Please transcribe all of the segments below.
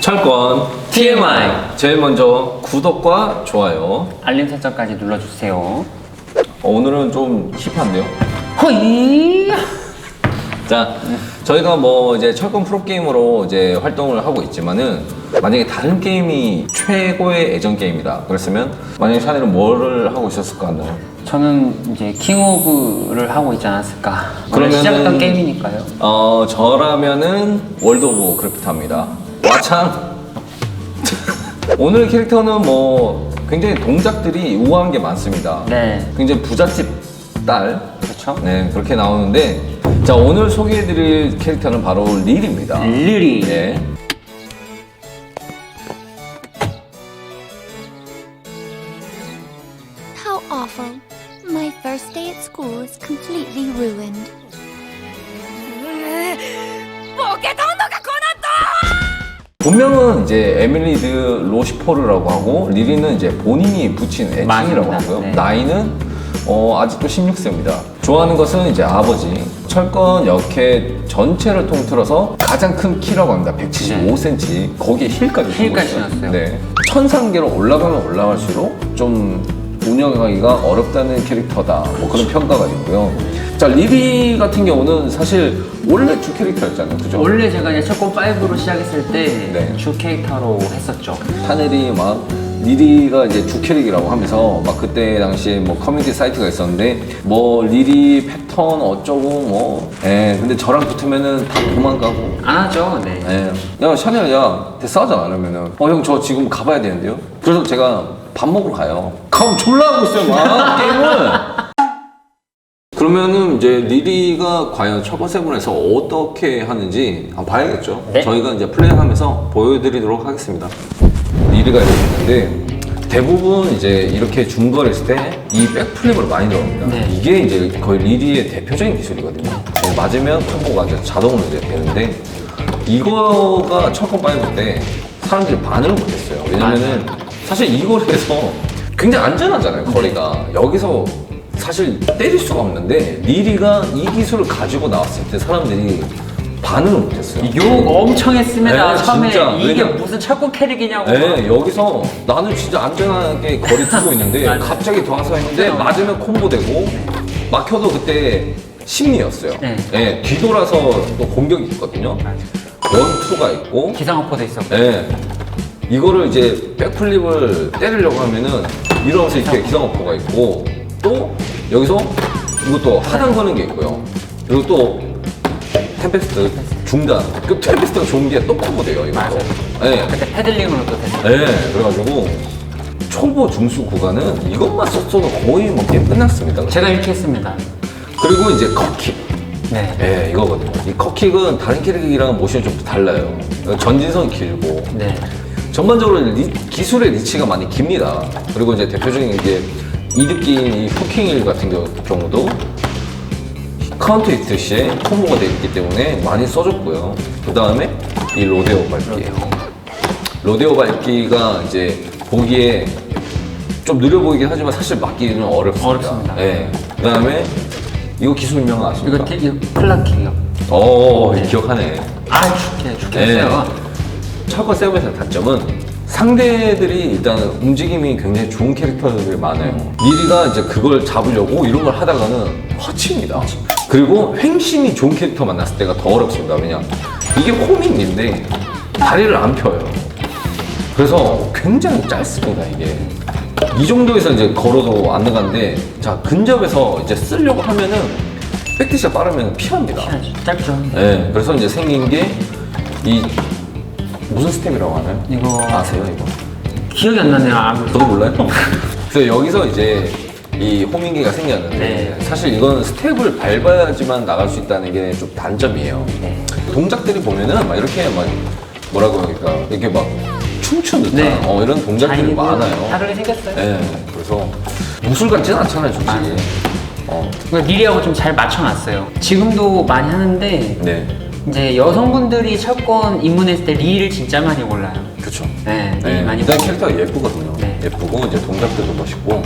철권 TMI. 제일 먼저 구독과 좋아요, 알림 설정까지 눌러주세요. 오늘은 좀 힙한데요? 호이! 자, 저희가 뭐 이제 철권 프로게이머로 이제 활동을 하고 있지만은 만약에 다른 게임이 최고의 애정 게임이다 그랬으면 만약에 샤넬은 뭐를 하고 있었을 것 같나요? 저는 이제 킹 오브를 하고 있지 않았을까. 원래 그러면은- 시작했던 게임이니까요. 저라면은 월드 오브 크래프트입니다. 와참! 오늘 캐릭터는 뭐 굉장히 동작들이 우아한 게 많습니다. 네. 굉장히 부잣집 딸. 그렇죠. 네, 그렇게 나오는데, 자, 오늘 소개해드릴 캐릭터는 바로 릴입니다. 릴이. 네. How awful. My first day at school is completely ruined. 본명은 이제 에밀리드 로시포르라고 하고, 릴리는 이제 본인이 붙인 애칭이라고 맞습니다. 하고요. 네. 나이는 아직도 16세입니다. 좋아하는 것은 이제 아버지. 철권 역캐 전체를 통틀어서 가장 큰 키라고 합니다. 175cm. 거기에 힐까지 쓰고 힐까지 있어요. 신었어요. 네. 천상계로 올라가면 올라갈수록 좀 운영하기가 어렵다는 캐릭터다. 뭐 그런 평가가 있고요. 자, 릴리 같은 경우는 사실 원래 주 캐릭터였잖아요. 그죠? 원래 제가 이제 철권 5로 시작했을 때 네. 주 캐릭터로 했었죠. 샤넬이 막 리리가 이제 주캐릭이라고 하면서 막 그때 당시에 뭐 커뮤니티 사이트가 있었는데 뭐 리리 패턴 어쩌고 뭐 근데 저랑 붙으면은 다 도망가고 안 하죠. 네. 야 샤넬 야 싸우자 이러면은 형 저 지금 가봐야 되는데요. 그래서 제가 밥 먹으러 가요. 그럼 졸라 하고 있어요 막 게임을. 그러면은 이제 리리가 과연 철권 세븐에서 어떻게 하는지 한번 봐야겠죠. 네. 저희가 이제 플레이하면서 보여드리도록 하겠습니다. 리리가 이렇게 있는데 대부분 이제 이렇게 중거리 했을 때 이 백플립을 많이 들어갑니다. 네. 이게 이제 거의 리리의 대표적인 기술이거든요. 맞으면 콤보가 이제 자동으로 이제 되는데 이거가 철권 5 때 사람들이 반응을 못했어요. 왜냐면은 사실 이 거리에서 굉장히 안전하잖아요. 거리가 여기서 사실 때릴 수가 없는데 리리가 이 기술을 가지고 나왔을 때 사람들이 반응을 못했어요. 욕 엄청 했습니다. 네, 처음에 진짜. 이게 왜냐- 무슨 철권 캐릭이냐고. 네, 여기서 나는 진짜 안전하게 거리 두고 있는데 맞아요. 갑자기 들어와서 했는데 맞으면 콤보 되고 막혀도 그때 심리였어요. 네. 네, 뒤돌아서 또 공격이 있거든요. 원투가 있고 기상어포도 있었고. 네. 이거를 이제 백플립을 때리려고 하면은 이러면서 이렇게 기상어포가 있고 또 여기서 이것도 하단 거는 게 있고요. 그리고 또 템페스트 중단. 그 템페스트가 좋은 게 또 콤보 돼요, 이거. 맞아요. 네. 그때 패들링으로 또 됐어요. 네. 그래가지고 초보 중수 구간은 이것만 썼어도 거의 뭐 게임 끝났습니다. 제가 이렇게 했습니다. 그리고 이제 컷킥. 네. 네, 이거거든요. 이 컷킥은 다른 캐릭이랑 모션이 좀 달라요. 전진선 길고. 네. 전반적으로 기술의 리치가 많이 깁니다. 그리고 이제 대표적인 이제 이득기인 이 후킹일 같은 경우도 카운터 히트시에 콤보가 되어 있기 때문에 많이 써줬고요. 그 다음에 이 로데오 밟기. 로데오 밟기가 이제 보기에 좀 느려 보이긴 하지만 사실 맞기는 어렵습니다. 어렵습니다. 네. 그 다음에 이거 기술 명은 아십니까? 이거 클라킹이요. 네. 기억하네. 아, 죽겠어요. 철권 세븐의 단점은 상대들이 일단 움직임이 굉장히 좋은 캐릭터들이 많아요. 리리가 이제 그걸 잡으려고 이런 걸 하다가는 허치입니다. 그리고 횡심이 좋은 캐릭터 만났을 때가 더 어렵습니다. 왜냐 이게 호밍인데 다리를 안 펴요. 그래서 굉장히 짧습니다. 이게 이 정도에서 이제 걸어도 안 나가는데 자 근접에서 이제 쓰려고 하면은 백대시가 빠르면 피합니다. 짧죠. 네, 그래서 이제 생긴 게 이 무슨 스텝이라고 하나요? 이거 아세요 이거? 기억이 안 나네요. 아무래도. 저도 몰라요. 그래서 여기서 이제 이 호밍기가 생겼는데 네. 사실 이건 스텝을 밟아야지만 나갈 수 있다는 게 좀 단점이에요. 네. 동작들이 보면은 막 이렇게 막 뭐라고 할까 이렇게 막 춤춘 듯한 네. 이런 동작들이 자기도 많아요. 다르게 생겼어요. 네, 그래서 무술 같지는 않잖아요, 솔직히. 그러니까 리리하고 좀 잘 맞춰놨어요. 지금도 많이 하는데 네, 이제 여성분들이 철권 입문했을 때 리를 진짜 많이 골라요. 그렇죠. 네, 리 네, 많이 일단 보고. 캐릭터가 예쁘거든요. 네. 예쁘고 이제 동작들도 멋있고.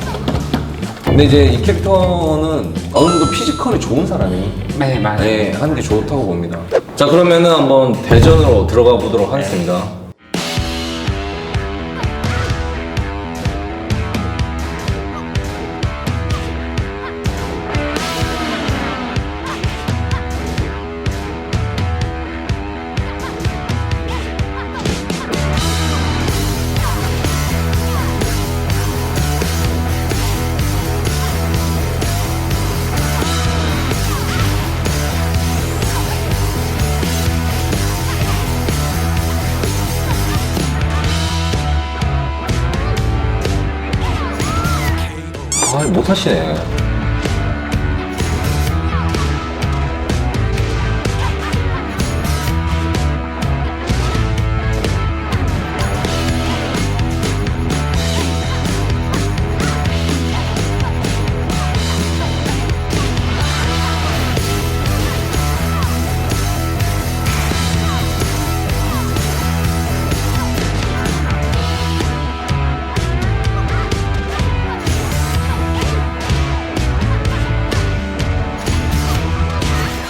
근데 이제 이 캐릭터는 어느 정도 피지컬이 좋은 사람이 네, 맞아요. 하는 게 좋다고 봅니다. 자, 그러면은 한번 대전으로 들어가 보도록 하겠습니다. 못하시네.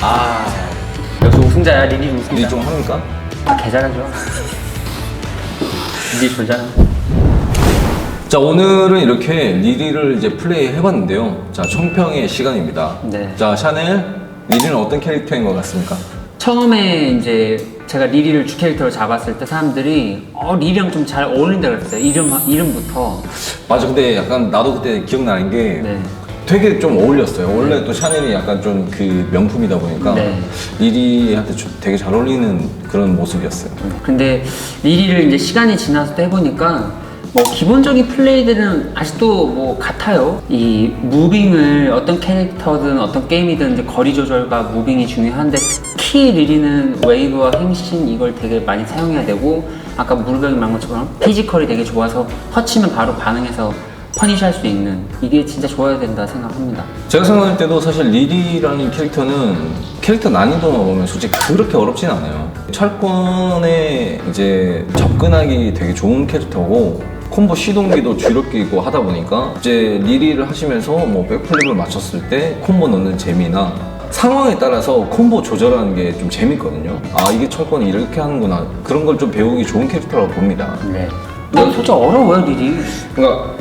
아 역시 우승자야. 리리 우승자. 리리 좀 합니까? 아, 개 잘하죠. 리리 졸잖아. 자, 오늘은 이렇게 리리를 이제 플레이 해봤는데요. 자, 총평의 시간입니다. 네. 자, 샤넬, 리리는 어떤 캐릭터인 것 같습니까? 처음에 이제 제가 리리를 주 캐릭터로 잡았을 때 사람들이 리리랑 좀 잘 어울린다 그랬어요. 이름부터. 맞아, 근데 약간 나도 그때 기억나는 게 네. 되게 좀 어울렸어요. 원래 또 샤넬이 약간 좀 그 명품이다 보니까 네. 리리한테 좀 되게 잘 어울리는 그런 모습이었어요. 근데 리리를 이제 시간이 지나서 또 해보니까 뭐 기본적인 플레이들은 아직도 뭐 같아요. 이 무빙을 어떤 캐릭터든 어떤 게임이든 이제 거리 조절과 무빙이 중요한데 특히 리리는 웨이브와 행신 이걸 되게 많이 사용해야 되고 아까 무르병이 말한 것처럼 피지컬이 되게 좋아서 터치면 바로 반응해서 퍼니시할 수 있는 이게 진짜 좋아야 된다 생각합니다. 제가 생각할 때도 사실 리리라는 캐릭터는 캐릭터 난이도만 보면 솔직히 그렇게 어렵진 않아요. 철권에 이제 접근하기 되게 좋은 캐릭터고 콤보 시동기도 주력기 있고 하다 보니까 이제 리리를 하시면서 뭐 백플립을 맞췄을 때 콤보 넣는 재미나 상황에 따라서 콤보 조절하는 게 좀 재밌거든요. 아, 이게 철권이 이렇게 하는구나. 그런 걸 좀 배우기 좋은 캐릭터라고 봅니다. 네. 근데 솔직히 어려워요 리리. 그러니까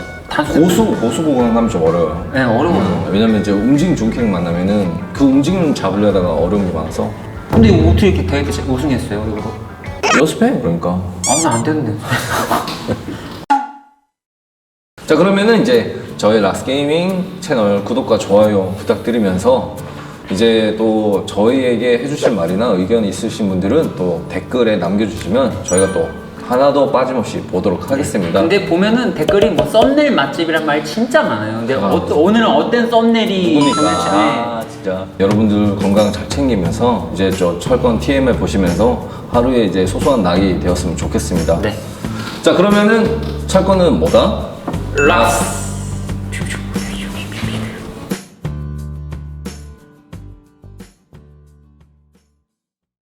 고수 구간하면 좀 어려워요. 네 어려워요. 왜냐면 이제 움직임 좋은 캐릭 만나면은 그 움직임 잡으려다가 어려운 게 많아서 근데 이거 어떻게 이렇게 대회 때 우승했어요 이거? 연습해 그러니까. 아무나 안 되는데. 자, 그러면은 이제 저희 라스게이밍 채널 구독과 좋아요 부탁드리면서 이제 또 저희에게 해주실 말이나 의견 있으신 분들은 또 댓글에 남겨주시면 저희가 또 하나도 빠짐없이 보도록 하겠습니다. 근데 보면은 댓글이 뭐 썸네일 맛집이란 말이 진짜 많아요. 근데 아, 오늘은 어떤 썸네일이 누굽니까? 도대체 아, 진짜 여러분들 건강 잘 챙기면서 이제 저 철권 TMI 보시면서 하루에 이제 소소한 낙이 되었으면 좋겠습니다. 네. 자, 그러면은 철권은 뭐다? 라스.